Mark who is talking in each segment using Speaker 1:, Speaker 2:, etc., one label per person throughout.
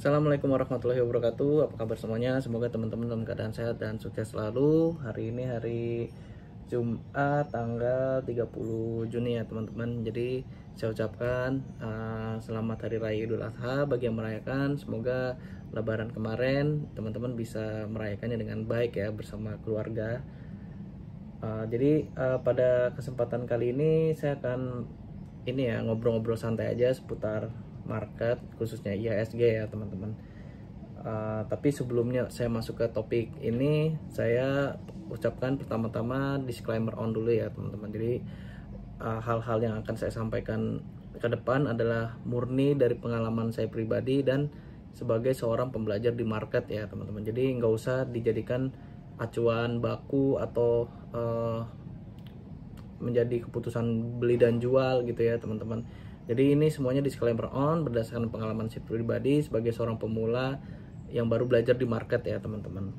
Speaker 1: Assalamualaikum warahmatullahi wabarakatuh. Apa kabar semuanya? Semoga teman-teman dalam keadaan sehat dan sukses selalu. Hari ini hari Jumat tanggal 30 Juni ya teman-teman. Jadi saya ucapkan selamat Hari Raya Idul Adha bagi yang merayakan. Semoga Lebaran kemarin teman-teman bisa merayakannya dengan baik ya bersama keluarga. Jadi pada kesempatan kali ini saya akan ngobrol-ngobrol santai aja seputar market khususnya IHSG ya teman-teman. Tapi sebelumnya saya masuk ke topik ini, saya ucapkan pertama-tama disclaimer on dulu ya teman-teman. Jadi hal-hal yang akan saya sampaikan ke depan adalah murni dari pengalaman saya pribadi dan sebagai seorang pembelajar di market ya teman-teman. Jadi nggak usah dijadikan acuan baku atau menjadi keputusan beli dan jual gitu ya teman-teman. Jadi ini semuanya disclaimer on berdasarkan pengalaman saya pribadi sebagai seorang pemula yang baru belajar di market ya teman-teman.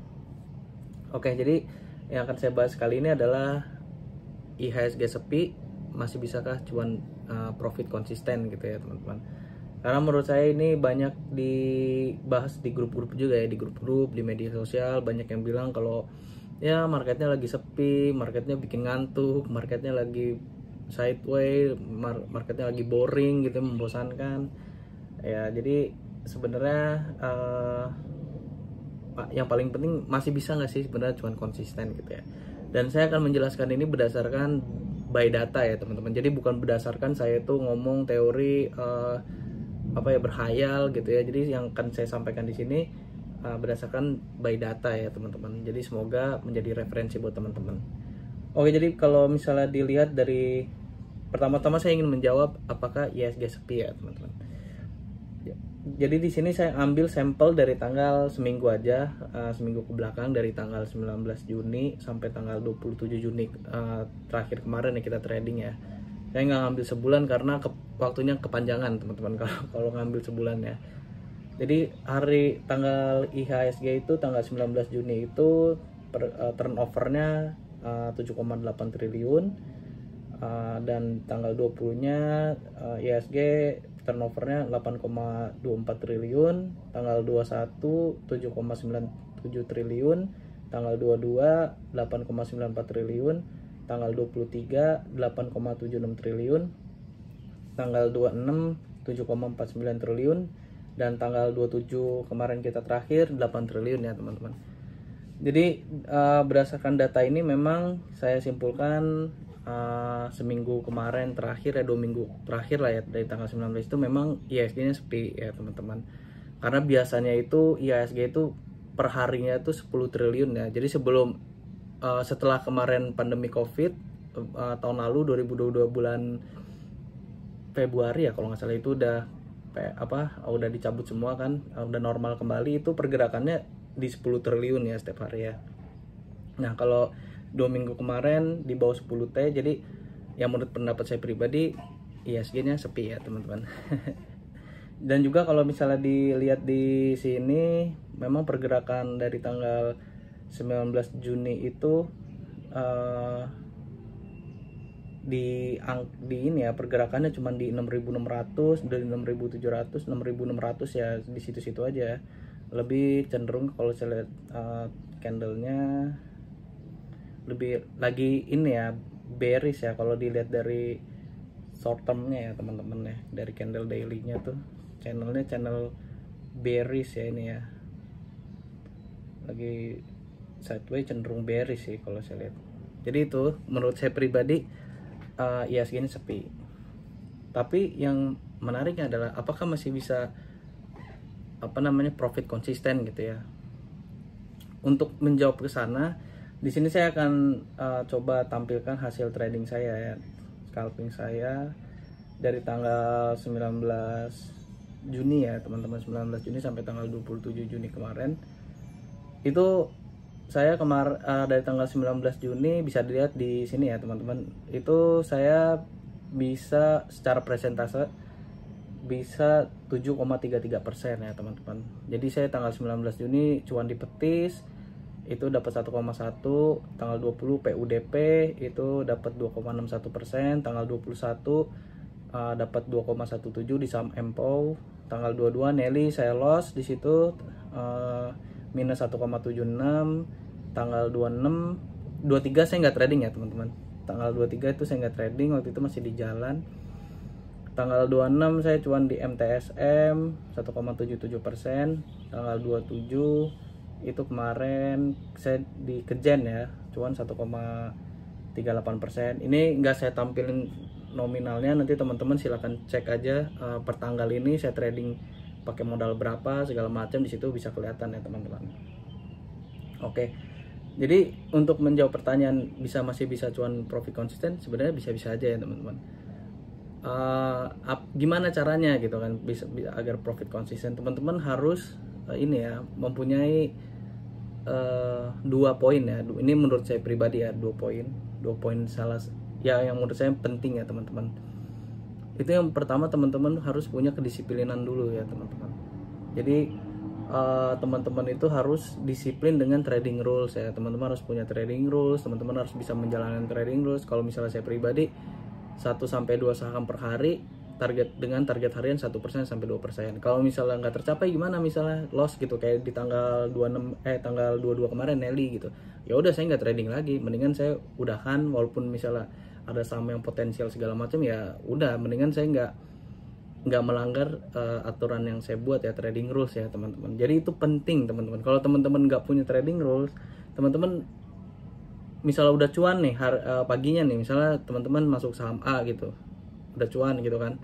Speaker 1: Oke, jadi yang akan saya bahas kali ini adalah IHSG sepi, masih bisakah cuan profit konsisten gitu ya teman-teman. Karena menurut saya ini banyak dibahas di grup-grup juga ya, di grup-grup, di media sosial banyak yang bilang kalau ya marketnya lagi sepi, marketnya bikin ngantuk, marketnya lagi sideways, marketnya lagi boring gitu, membosankan ya. Jadi sebenarnya yang paling penting masih bisa nggak sih sebenarnya cuman konsisten gitu ya. Dan saya akan menjelaskan ini berdasarkan by data ya teman-teman. Jadi bukan berdasarkan saya tuh ngomong teori berhayal gitu ya. Jadi yang akan saya sampaikan di sini berdasarkan by data ya teman-teman. Jadi semoga menjadi referensi buat teman-teman. Oke, jadi kalau misalnya dilihat dari pertama-tama saya ingin menjawab apakah IHSG sepi ya teman-teman. Jadi di sini saya ambil sampel dari tanggal seminggu aja, seminggu ke belakang dari tanggal 19 Juni sampai tanggal 27 Juni terakhir kemarin ya kita trading ya. Saya nggak ngambil sebulan karena waktunya kepanjangan teman-teman kalau ngambil sebulan ya. Jadi hari tanggal IHSG itu tanggal 19 Juni itu turnovernya 7,8 triliun dan tanggal 20-nya IHSG turnovernya 8,24 triliun, tanggal 21 7,97 triliun, tanggal 22 8,94 triliun, tanggal 23 8,76 triliun, tanggal 26 7,49 triliun, dan tanggal 27 kemarin kita terakhir 8 triliun ya teman-teman. Jadi berdasarkan data ini memang saya simpulkan seminggu kemarin terakhir ya, 2 minggu terakhir lah ya dari tanggal 19 itu memang IHSG-nya sepi ya teman-teman. Karena biasanya itu IHSG itu per harinya itu 10 triliun ya. Jadi sebelum setelah kemarin pandemi Covid tahun lalu 2022 bulan Februari ya kalau nggak salah itu udah dicabut semua kan, udah normal kembali, itu pergerakannya di 10 triliun ya setiap hari ya. Nah kalau 2 minggu kemarin di bawah 10 T, jadi yang menurut pendapat saya pribadi IHSG-nya sepi ya teman-teman. Dan juga kalau misalnya dilihat di sini memang pergerakan dari tanggal 19 Juni itu di ini ya pergerakannya cuma di 6.600, dari 6.700, 6.600 ya, di situ-situ aja. Lebih cenderung kalau saya lihat candlenya lebih lagi ini ya bearish ya kalau dilihat dari short termnya ya teman-teman ya, dari candle daily-nya tuh channel bearish ya, ini ya lagi sideways, cenderung bearish sih kalau saya lihat. Jadi itu menurut saya pribadi IHSG ini sepi. Tapi yang menariknya adalah apakah masih bisa profit konsisten gitu ya. Untuk menjawab ke sana, di sini saya akan coba tampilkan hasil trading saya ya, scalping saya dari tanggal 19 Juni ya teman-teman, 19 Juni sampai tanggal 27 Juni kemarin. Itu saya dari tanggal 19 Juni bisa dilihat di sini ya teman-teman, itu saya bisa secara persentase bisa 7,33% ya teman-teman. Jadi saya tanggal 19 Juni cuan dipetis itu dapat 1,1, tanggal 20 PUDP itu dapat 2,61%, tanggal 21 dapat 2,17 di saham MPO, tanggal 22 Nelly saya loss di situ minus 1,76. Tanggal 26 23 saya nggak trading ya teman-teman. Tanggal 23 itu saya nggak trading, waktu itu masih di jalan. Tanggal 26 saya cuan di MTSM 1,77%. Tanggal 27 itu kemarin saya di Kejen ya, cuan 1,38%. Ini nggak saya tampilin nominalnya, nanti teman-teman silahkan cek aja per tanggal ini saya trading pakai modal berapa segala macam, di situ bisa kelihatan ya teman-teman. Oke. Jadi untuk menjawab pertanyaan masih bisa cuan profit konsisten, sebenarnya bisa-bisa aja ya teman-teman. Gimana caranya gitu kan bisa agar profit konsisten? Teman-teman harus ini ya, mempunyai 2 poin ya. Ini menurut saya pribadi ya, 2 poin salah ya yang menurut saya penting ya teman-teman. Itu yang pertama, teman-teman harus punya kedisiplinan dulu ya teman-teman. Jadi teman-teman itu harus disiplin dengan trading rules ya. Teman-teman harus punya trading rules, teman-teman harus bisa menjalankan trading rules. Kalau misalnya saya pribadi 1-2 saham per hari, target harian 1% sampai 2%. Kalau misalnya nggak tercapai gimana, misalnya loss gitu kayak di tanggal 22 kemarin Nelly gitu. Ya udah saya nggak trading lagi, mendingan saya udahan, walaupun misalnya ada saham yang potensial segala macam, ya udah mendingan saya nggak melanggar aturan yang saya buat ya, trading rules ya teman-teman. Jadi itu penting teman-teman. Kalau teman-teman nggak punya trading rules, teman-teman misalnya udah cuan nih paginya nih, misalnya teman-teman masuk saham A gitu, udah cuan gitu kan,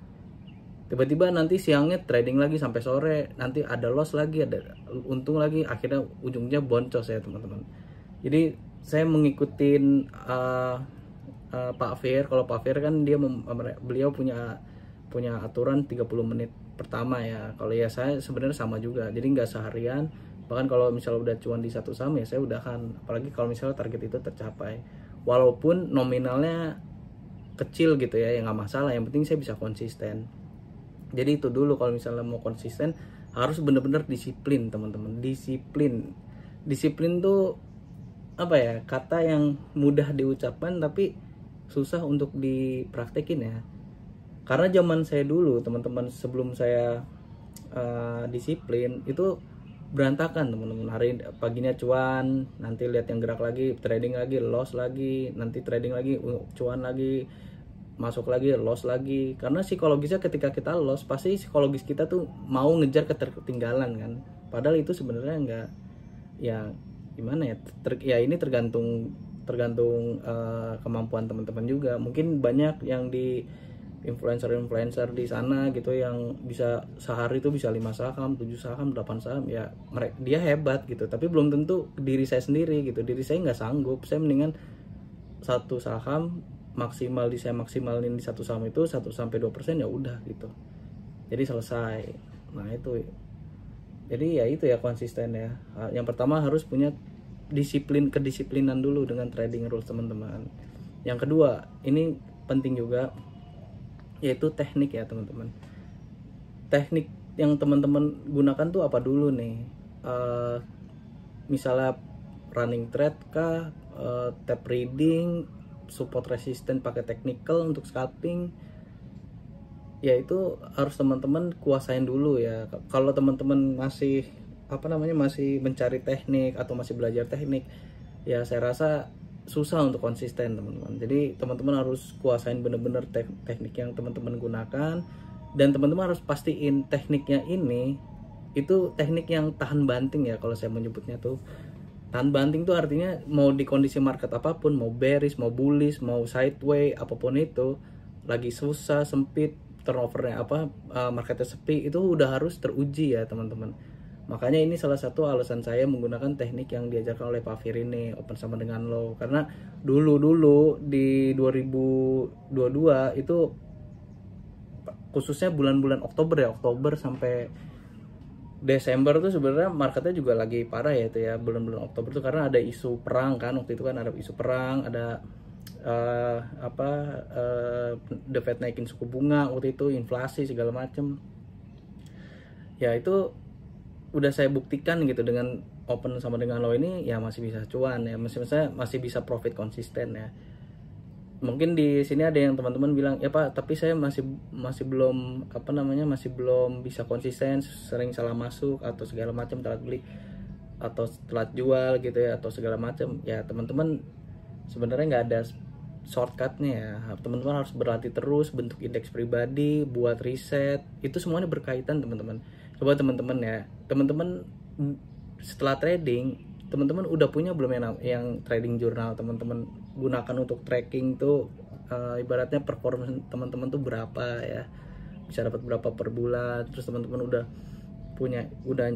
Speaker 1: tiba-tiba nanti siangnya trading lagi sampai sore, nanti ada loss lagi, ada untung lagi, akhirnya ujungnya boncos ya teman-teman. Jadi saya mengikutin Pak Fir. Kalau Pak Fir kan beliau punya aturan 30 menit pertama ya. Kalau ya saya sebenarnya sama juga, jadi nggak seharian. Bahkan kalau misalnya udah cuan di satu saham ya saya udahan, apalagi kalau misalnya target itu tercapai, walaupun nominalnya kecil gitu ya nggak masalah, yang penting saya bisa konsisten. Jadi itu dulu, kalau misalnya mau konsisten harus bener-bener disiplin teman-teman. Disiplin tuh apa ya, kata yang mudah diucapkan tapi susah untuk dipraktekin ya. Karena zaman saya dulu teman-teman, sebelum saya disiplin itu berantakan teman-teman. Hari paginya cuan, nanti lihat yang gerak lagi, trading lagi, loss lagi, nanti trading lagi, cuan lagi, masuk lagi, loss lagi. Karena psikologisnya ketika kita loss, pasti psikologis kita tuh mau ngejar ketertinggalan kan. Padahal itu sebenarnya enggak, ya gimana ya, ya ini tergantung kemampuan teman-teman juga. Mungkin banyak yang di influencer di sana gitu yang bisa sehari itu bisa 5 saham, 7 saham, 8 saham, ya dia hebat gitu. Tapi belum tentu diri saya sendiri gitu. Diri saya nggak sanggup. Saya mendingan satu saham saya maksimalin di satu saham itu 1-2% ya udah gitu. Jadi selesai. Nah itu. Jadi ya itu ya, konsisten ya. Yang pertama harus punya kedisiplinan dulu dengan trading rules teman-teman. Yang kedua, ini penting juga, yaitu teknik ya teman-teman. Teknik yang teman-teman gunakan tuh apa dulu nih? Misalnya running trade kah, tap reading, support resistance pakai technical untuk scalping, ya itu harus teman-teman kuasain dulu ya. Kalau teman-teman masih masih mencari teknik atau masih belajar teknik, ya saya rasa susah untuk konsisten teman-teman. Jadi teman-teman harus kuasain bener-bener teknik yang teman-teman gunakan, dan teman-teman harus pastiin tekniknya ini itu teknik yang tahan banting ya. Kalau saya menyebutnya tuh tahan banting tuh artinya mau di kondisi market apapun, mau bearish, mau bullish, mau sideways, apapun itu, lagi susah, sempit, turnovernya marketnya sepi, itu udah harus teruji ya teman-teman. Makanya ini salah satu alasan saya menggunakan teknik yang diajarkan oleh Pak Fir ini, open sama dengan low. Karena dulu di 2022 itu, khususnya bulan-bulan Oktober sampai Desember tuh sebenarnya marketnya juga lagi parah ya itu ya, bulan-bulan Oktober tuh, karena ada isu perang kan, waktu itu kan ada isu perang, ada The Fed naikin suku bunga waktu itu, inflasi segala macem. Ya itu udah saya buktikan gitu, dengan open sama dengan low ini ya masih bisa cuan ya, masih bisa profit konsisten ya. mungkin di sini ada yang teman-teman bilang, ya Pak, tapi saya masih belum masih belum bisa konsisten, sering salah masuk atau segala macam, telat beli atau telat jual gitu ya, atau segala macam. Ya teman-teman, sebenarnya nggak ada shortcutnya ya. Teman-teman harus berlatih terus, bentuk indeks pribadi, buat riset, itu semuanya berkaitan teman-teman. Coba teman-teman ya, teman-teman setelah trading, teman-teman udah punya belum yang trading journal teman-teman gunakan untuk tracking tuh, ibaratnya performance teman-teman tuh berapa ya, bisa dapat berapa per bulan. Terus teman-teman udah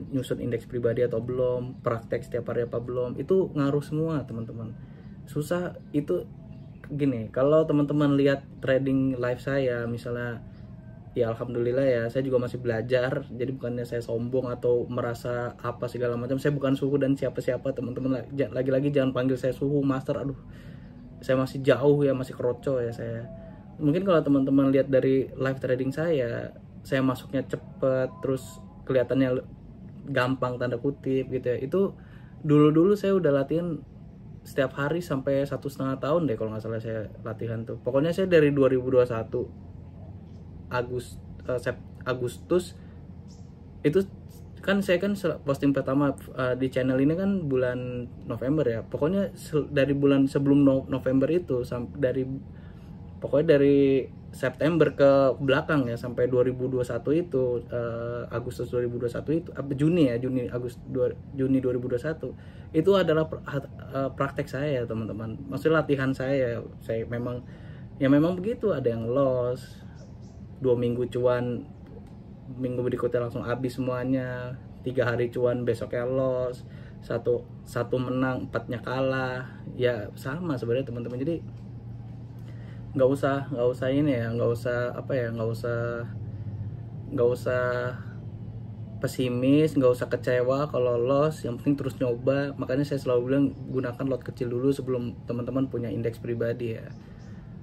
Speaker 1: nyusun indeks pribadi atau belum, praktek setiap hari apa belum, itu ngaruh semua teman-teman. Susah itu gini, kalau teman-teman lihat trading live saya misalnya, ya alhamdulillah ya, saya juga masih belajar. Jadi bukannya saya sombong atau merasa apa segala macam, saya bukan suhu dan siapa-siapa teman-teman. Lagi-lagi jangan panggil saya suhu, master, aduh, saya masih jauh ya, masih keroco ya saya. Mungkin kalau teman-teman lihat dari live trading saya masuknya cepet, terus kelihatannya gampang tanda kutip gitu ya, itu dulu saya udah latihan setiap hari sampai 1,5 tahun deh kalau nggak salah saya latihan tuh. Pokoknya saya dari 2021 Agustus itu kan, saya kan posting pertama di channel ini kan bulan November ya. Pokoknya dari bulan sebelum November itu pokoknya dari September ke belakang ya, sampai 2021 itu, Agustus 2021 itu, Juni 2021 itu adalah praktek saya ya teman-teman. Maksudnya latihan saya memang begitu. Ada yang loss 2 minggu cuan, minggu berikutnya langsung habis semuanya. 3 hari cuan, besoknya loss. Satu menang, 4-nya kalah. Ya sama sebenarnya teman-teman. Jadi nggak usah ini ya, nggak usah pesimis, nggak usah kecewa kalau loss. Yang penting terus nyoba. Makanya saya selalu bilang, gunakan lot kecil dulu sebelum teman-teman punya indeks pribadi ya.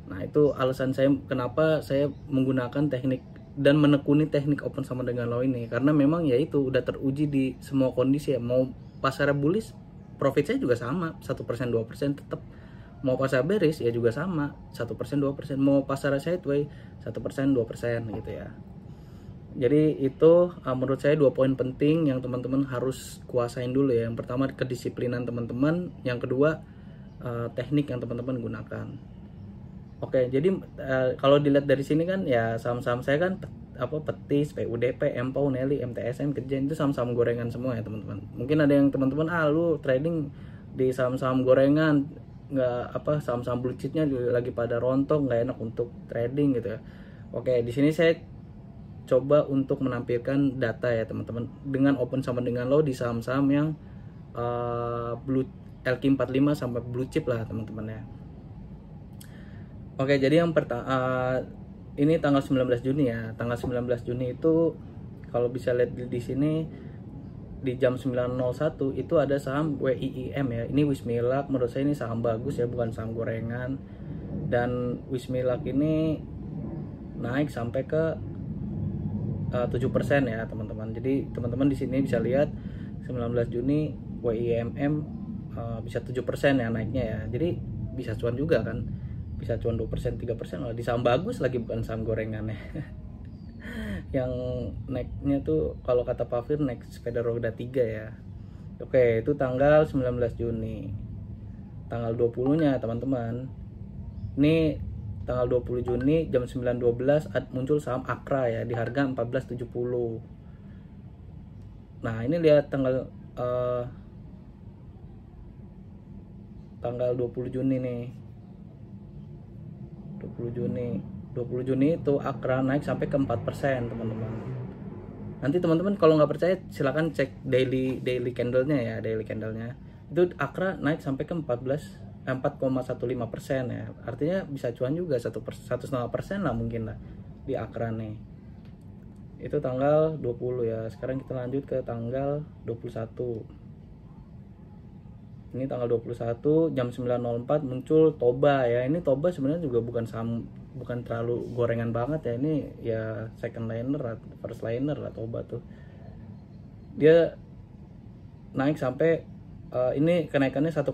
Speaker 1: Nah itu alasan saya kenapa saya menggunakan teknik dan menekuni teknik open sama dengan low ini, karena memang ya itu udah teruji di semua kondisi ya. Mau pasar bullish, profit saya juga sama, 1% 2% tetap. Mau pasar bearish ya juga sama, 1% 2%. Mau pasar sideways 1% 2% gitu ya. Jadi itu menurut saya 2 poin penting yang teman-teman harus kuasain dulu ya. Yang pertama kedisiplinan teman-teman, yang kedua teknik yang teman-teman gunakan. Oke, jadi kalau dilihat dari sini kan ya, saham-saham saya kan Petis, PUDP, Empau, Nelly, MTSM, Kejen, itu saham-saham gorengan semua ya teman-teman. Mungkin ada yang teman-teman, lu trading di saham-saham gorengan, nggak saham-saham blue chipnya lagi pada rontok, nggak enak untuk trading gitu ya. Oke, di sini saya coba untuk menampilkan data ya teman-teman, dengan open sama dengan low di saham-saham yang blue LQ45 sampai blue chip lah teman-teman ya. Oke, jadi yang pertama ini tanggal 19 Juni ya. Tanggal 19 Juni itu kalau bisa lihat di sini di jam 9.01 itu ada saham WIIM ya. Ini Wismilak, menurut saya ini saham bagus ya, bukan saham gorengan. Dan Wismilak ini naik sampai ke 7% ya teman-teman. Jadi teman-teman di sini bisa lihat 19 Juni WIIMM bisa 7% ya naiknya ya. Jadi bisa cuan juga kan. Bisa cuan 2%, 3% lah. Di saham bagus lagi, bukan saham gorengan ya. Yang naiknya tuh kalau kata Pak Fir naik sepeda roda 3 ya. Oke, itu tanggal 19 Juni. Tanggal 20-nya teman-teman. Ini tanggal 20 Juni jam 9.12 muncul saham Akra ya di harga 14.70. Nah, ini lihat tanggal 20 Juni nih. 20 Juni itu Akra naik sampai ke 4% teman-teman. Nanti teman-teman kalau nggak percaya silakan cek daily candle-nya ya, daily candle-nya. Itu Akra naik sampai ke 4,15% ya. Artinya bisa cuan juga 1,5% lah mungkin lah di Akra nih. Itu tanggal 20 ya. Sekarang kita lanjut ke tanggal 21. Ini tanggal 21 jam 9.04 muncul Toba ya. Ini Toba sebenarnya juga bukan terlalu gorengan banget ya. Ini ya second liner, first liner lah Toba tuh. Dia naik sampai ini kenaikannya 1,52%,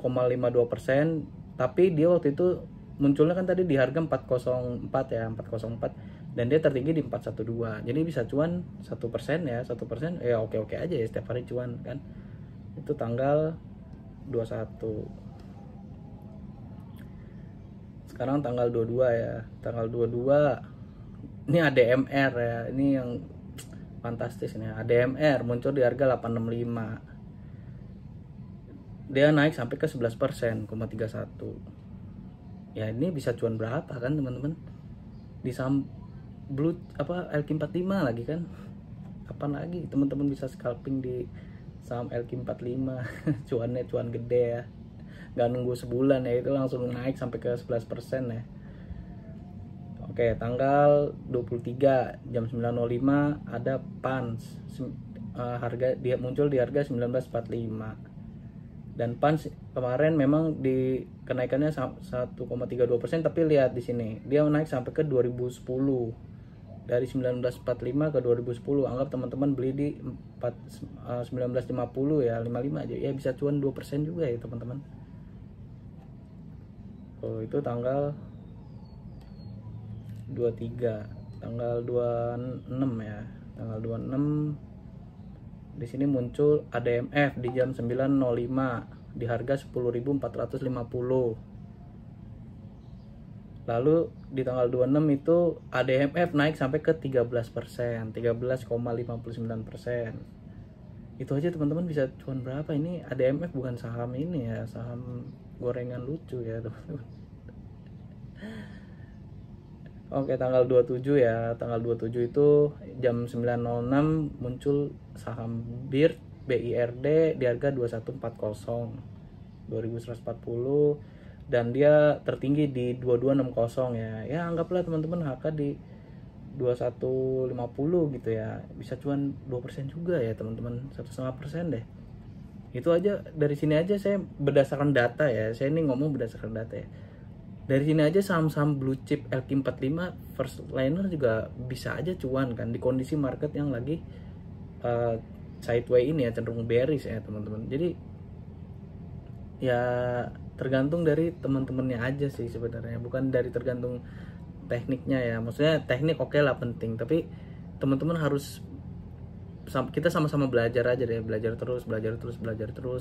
Speaker 1: tapi dia waktu itu munculnya kan tadi di harga 404 ya, 404, dan dia tertinggi di 412. Jadi bisa cuan 1% ya, 1% ya oke aja ya, setiap hari cuan kan. Itu tanggal 21. Sekarang tanggal 22 ya. Tanggal 22 ini ADMR ya. Ini yang fantastis nih. ADMR muncul di harga 865. Dia naik sampai ke 11%, 31. Ya ini bisa cuan berapa kan teman-teman? Di saham blue LQ45 lagi kan. Kapan lagi teman-teman bisa scalping di saham LQ45? Cuannya cuan gede ya. Nggak nunggu sebulan ya, itu langsung naik sampai ke 11% ya. Oke, tanggal 23 jam 9.05 ada PANS. Harga dia muncul di harga 1945. Dan PANS kemarin memang di kenaikannya 1,32%, tapi lihat di sini dia naik sampai ke 2010. Dari 1945 ke 2010. Anggap teman-teman beli di 1950 ya, 55 aja. Ya bisa cuan 2% juga ya, teman-teman. Oh, itu tanggal 23, tanggal 26 ya. Tanggal 26 di sini muncul ADMF di jam 9.05 di harga 10.450. Lalu di tanggal 26 itu ADMF naik sampai ke 13%, 13,59%. Itu aja teman-teman bisa cuan berapa. Ini ADMF bukan saham ini ya, saham gorengan lucu ya teman-teman. Oke, tanggal 27 ya. Tanggal 27 itu jam 9.06 muncul saham BIRD di harga 2140, 2140, dan dia tertinggi di 2260 ya. Ya anggaplah teman-teman HK di 2150 gitu ya. Bisa cuan 2% juga ya teman-teman, 1,5% deh. Itu aja, dari sini aja saya berdasarkan data ya. Saya ini ngomong berdasarkan data ya. Dari sini aja saham-saham blue chip LQ45 first liner juga bisa aja cuan kan di kondisi market yang lagi sideways ini ya, cenderung bearish ya teman-teman. Jadi ya tergantung dari teman-temannya aja sih sebenarnya, bukan dari tergantung tekniknya ya. Maksudnya teknik oke lah penting, tapi teman-teman harus kita sama-sama belajar aja deh, belajar terus.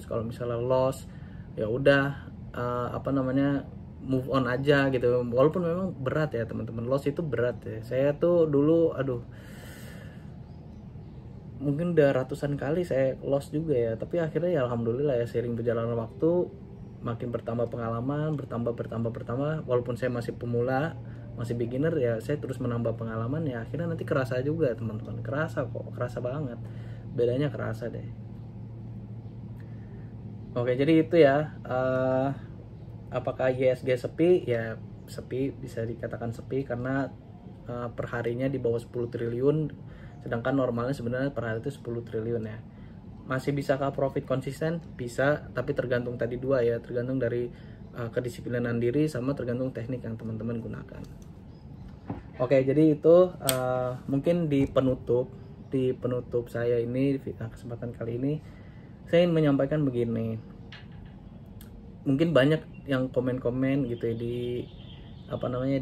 Speaker 1: Kalau misalnya loss ya udah move on aja gitu, walaupun memang berat ya teman-teman. Loss itu berat ya. Saya tuh dulu mungkin udah ratusan kali saya loss juga ya, tapi akhirnya ya alhamdulillah ya, seiring berjalannya waktu makin bertambah pengalaman, bertambah. Walaupun saya masih pemula, masih beginner ya, saya terus menambah pengalaman ya, akhirnya nanti kerasa juga teman-teman. Kerasa banget, bedanya kerasa deh. Oke, jadi itu ya. Apakah ISG sepi? Ya sepi, bisa dikatakan sepi karena perharinya di bawah 10 triliun, sedangkan normalnya sebenarnya per hari itu 10 triliun ya. Masih bisakah profit konsisten? Bisa, tapi tergantung tadi dua ya, tergantung dari kedisiplinan diri sama tergantung teknik yang teman-teman gunakan. Oke, jadi itu mungkin di penutup saya ini, di kesempatan kali ini saya ingin menyampaikan begini. Mungkin banyak yang komen-komen gitu ya di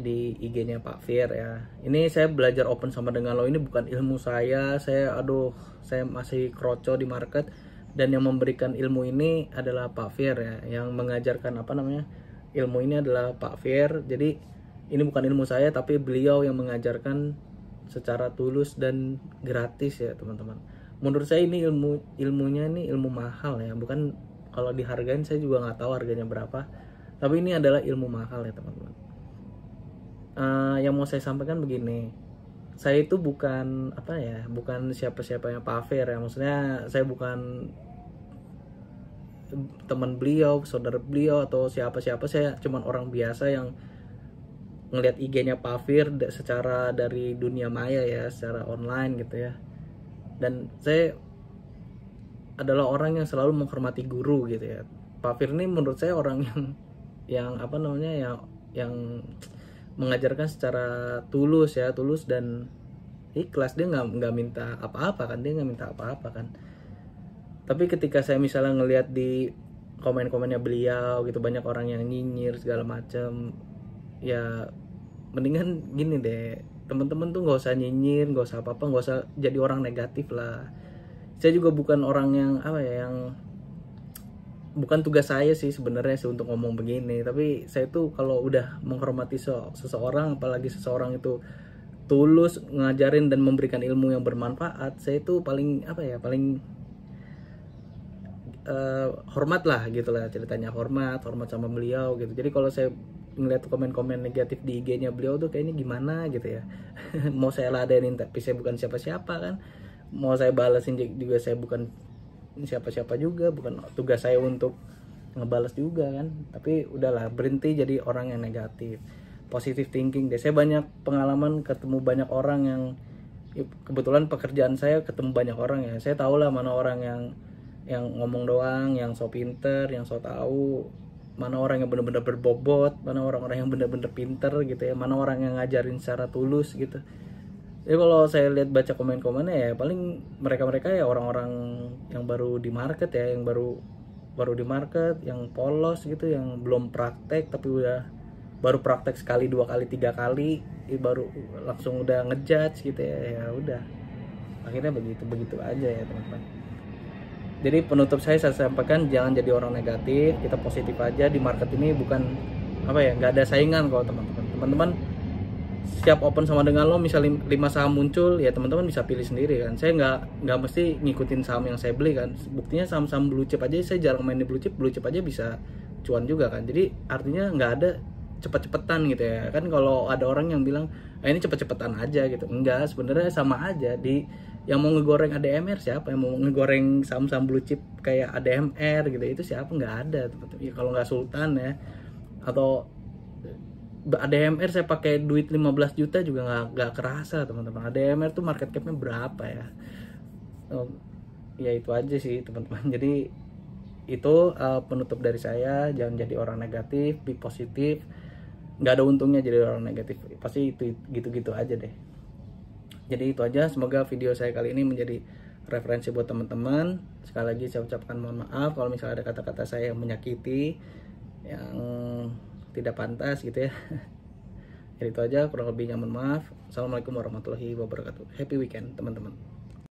Speaker 1: di IG-nya Pak Fir ya. Ini saya belajar open sama dengan lo, ini bukan ilmu saya masih kroco di market, dan yang memberikan ilmu ini adalah Pak Fir ya, yang mengajarkan ilmu ini adalah Pak Fir. Jadi ini bukan ilmu saya, tapi beliau yang mengajarkan secara tulus dan gratis ya teman-teman. Menurut saya ini ilmunya ini ilmu mahal ya, bukan, kalau dihargain saya juga nggak tahu harganya berapa, tapi ini adalah ilmu mahal ya teman-teman. Yang mau saya sampaikan begini, saya itu bukan bukan siapa-siapanya Pak Fir ya, maksudnya saya bukan teman beliau, saudara beliau, atau siapa-siapa. Saya cuman orang biasa yang ngelihat IG-nya Pak Fir secara dari dunia maya ya, secara online gitu ya. Dan saya adalah orang yang selalu menghormati guru gitu ya. Pak Fir ini menurut saya orang yang mengajarkan secara tulus dan ikhlas. Dia nggak minta apa-apa kan. Tapi ketika saya misalnya ngelihat di komen-komennya beliau gitu, banyak orang yang nyinyir segala macam, ya mendingan gini deh, teman-teman tuh nggak usah nyinyir, nggak usah apa-apa, nggak usah jadi orang negatif lah. Saya juga bukan orang yang apa ya, yang bukan tugas saya sih sebenarnya sih untuk ngomong begini, tapi saya tuh kalau udah menghormati seseorang, apalagi seseorang itu tulus ngajarin dan memberikan ilmu yang bermanfaat, saya itu paling apa ya, paling hormat lah gitu lah ceritanya, hormat sama beliau gitu. Jadi kalau saya ngeliat komen-komen negatif di IG-nya beliau tuh kayaknya gimana gitu ya. Mau saya ladenin tapi saya bukan siapa-siapa kan, mau saya balesin juga saya bukan siapa-siapa juga, bukan tugas saya untuk ngebales juga kan. Tapi udahlah, berhenti jadi orang yang negatif, positive thinking deh. Saya banyak pengalaman ketemu banyak orang yang, kebetulan pekerjaan saya ketemu banyak orang ya, saya tahu lah mana orang yang ngomong doang, yang so pinter, yang so tahu, mana orang yang bener-bener berbobot, mana orang-orang yang bener-bener pinter gitu ya, mana orang yang ngajarin secara tulus gitu. Jadi kalau saya lihat baca komen-komennya ya paling mereka-mereka ya orang-orang yang baru di market ya, yang baru di market, yang polos gitu, yang belum praktek tapi baru praktek sekali, 2 kali, 3 kali, baru langsung udah ngejudge gitu ya. Ya udah, akhirnya begitu aja ya teman-teman. Jadi penutup saya sampaikan, jangan jadi orang negatif, kita positif aja. Di market ini bukan apa ya, nggak ada saingan kok teman-teman. Teman-teman siap open sama dengan lo, misalnya 5 saham muncul ya teman-teman bisa pilih sendiri kan. Saya nggak mesti ngikutin saham yang saya beli kan. Buktinya saham-saham blue chip aja saya jarang main di blue chip aja bisa cuan juga kan. Jadi artinya nggak ada cepet-cepetan gitu ya kan. Kalau ada orang yang bilang ini cepet-cepetan aja gitu, enggak, sebenarnya sama aja. Yang mau ngegoreng ADMR siapa, yang mau ngegoreng saham-saham blue chip kayak ADMR gitu, itu siapa? Nggak ada teman-teman ya, kalau nggak Sultan ya. Atau ADMR saya pakai duit 15 juta juga nggak kerasa teman-teman. ADMR tuh market capnya berapa ya? Ya itu aja sih teman-teman. Jadi itu penutup dari saya, jangan jadi orang negatif, be positif. Nggak ada untungnya jadi orang negatif, pasti itu gitu-gitu aja deh. Jadi itu aja, semoga video saya kali ini menjadi referensi buat teman-teman. Sekali lagi saya ucapkan mohon maaf kalau misalnya ada kata-kata saya yang menyakiti, yang tidak pantas gitu ya. Jadi itu aja, kurang lebihnya mohon maaf. Assalamualaikum warahmatullahi wabarakatuh. Happy weekend teman-teman.